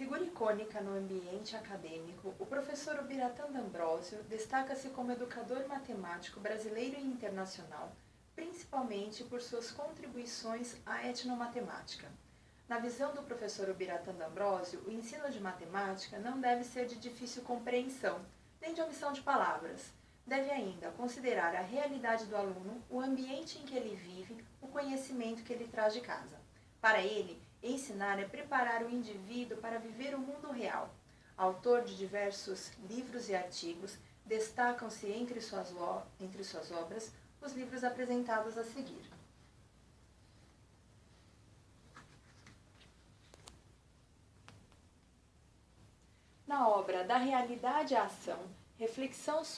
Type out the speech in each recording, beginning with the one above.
Figura icônica no ambiente acadêmico, o professor Ubiratã D'Ambrosio destaca-se como educador matemático brasileiro e internacional, principalmente por suas contribuições à etnomatemática. Na visão do professor Ubiratã D'Ambrosio, o ensino de matemática não deve ser de difícil compreensão, nem de omissão de palavras. Deve ainda considerar a realidade do aluno, o ambiente em que ele vive, o conhecimento que ele traz de casa. Para ele, ensinar é preparar o indivíduo para viver o mundo real. Autor de diversos livros e artigos, destacam-se entre suas obras os livros apresentados a seguir. Na obra Da Realidade à Ação, Reflexões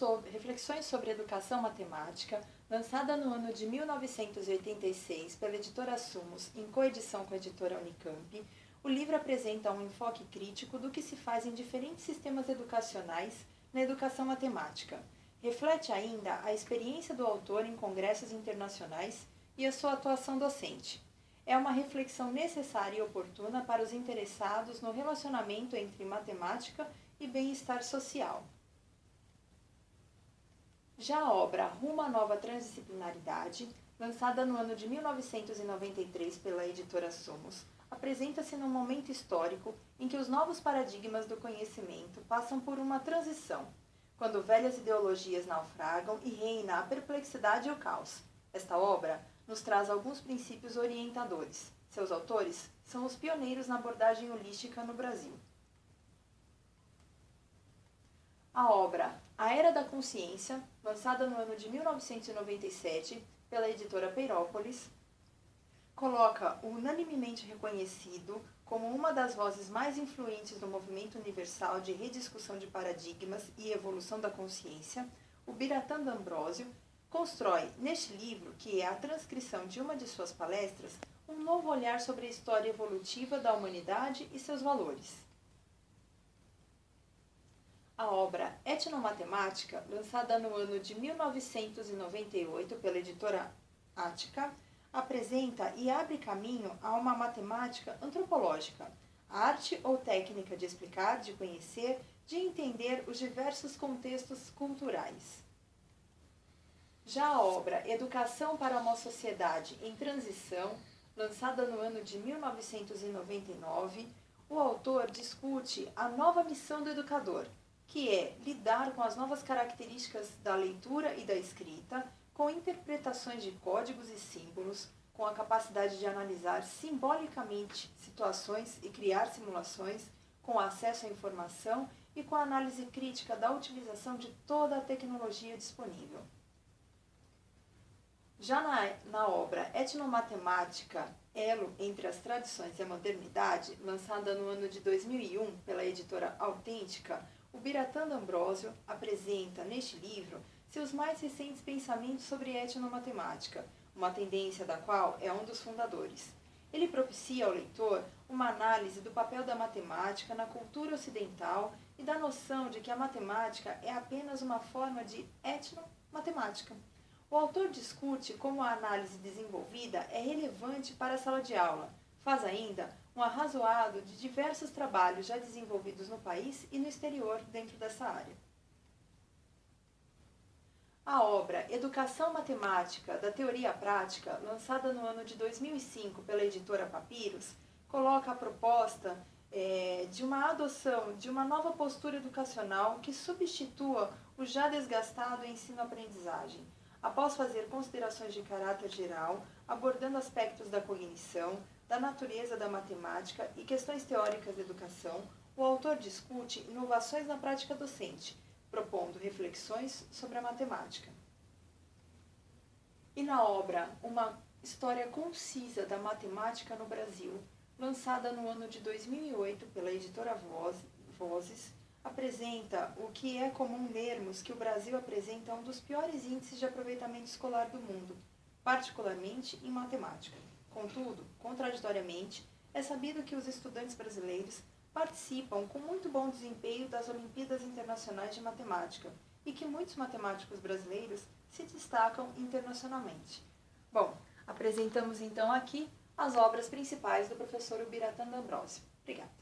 sobre Educação Matemática, lançada no ano de 1986 pela editora Sumos, em coedição com a editora Unicamp, o livro apresenta um enfoque crítico do que se faz em diferentes sistemas educacionais na educação matemática. Reflete ainda a experiência do autor em congressos internacionais e a sua atuação docente. É uma reflexão necessária e oportuna para os interessados no relacionamento entre matemática e bem-estar social. Já a obra Rumo à Nova Transdisciplinaridade, lançada no ano de 1993 pela editora Sumos, apresenta-se num momento histórico em que os novos paradigmas do conhecimento passam por uma transição, quando velhas ideologias naufragam e reina a perplexidade e o caos. Esta obra nos traz alguns princípios orientadores. Seus autores são os pioneiros na abordagem holística no Brasil. A obra A Era da Consciência, lançada no ano de 1997 pela editora Peirópolis, coloca o unanimemente reconhecido como uma das vozes mais influentes do movimento universal de rediscussão de paradigmas e evolução da consciência, Ubiratã D'Ambrosio constrói, neste livro, que é a transcrição de uma de suas palestras, um novo olhar sobre a história evolutiva da humanidade e seus valores. A obra Etnomatemática, lançada no ano de 1998 pela editora Ática, apresenta e abre caminho a uma matemática antropológica, arte ou técnica de explicar, de conhecer, de entender os diversos contextos culturais. Já a obra Educação para uma Sociedade em Transição, lançada no ano de 1999, o autor discute a nova missão do educador, que é lidar com as novas características da leitura e da escrita, com interpretações de códigos e símbolos, com a capacidade de analisar simbolicamente situações e criar simulações, com acesso à informação e com a análise crítica da utilização de toda a tecnologia disponível. Já na obra Etnomatemática, Elo entre as Tradições e a Modernidade, lançada no ano de 2001 pela editora Autêntica, Ubiratã D'Ambrosio apresenta, neste livro, seus mais recentes pensamentos sobre etnomatemática, uma tendência da qual é um dos fundadores. Ele propicia ao leitor uma análise do papel da matemática na cultura ocidental e da noção de que a matemática é apenas uma forma de etnomatemática. O autor discute como a análise desenvolvida é relevante para a sala de aula. Faz ainda um arrazoado de diversos trabalhos já desenvolvidos no país e no exterior dentro dessa área. A obra Educação Matemática da Teoria à Prática, lançada no ano de 2005 pela editora Papiros, coloca a proposta de uma adoção de uma nova postura educacional que substitua o já desgastado ensino-aprendizagem. Após fazer considerações de caráter geral, abordando aspectos da cognição, da natureza da matemática e questões teóricas da educação, o autor discute inovações na prática docente, propondo reflexões sobre a matemática. E na obra Uma História Concisa da Matemática no Brasil, lançada no ano de 2008 pela editora Vozes, apresenta o que é comum lermos que o Brasil apresenta um dos piores índices de aproveitamento escolar do mundo, particularmente em matemática. Contudo, contraditoriamente, é sabido que os estudantes brasileiros participam com muito bom desempenho das Olimpíadas Internacionais de Matemática e que muitos matemáticos brasileiros se destacam internacionalmente. Bom, apresentamos então aqui as obras principais do professor Ubiratã D'Ambrosio. Obrigada.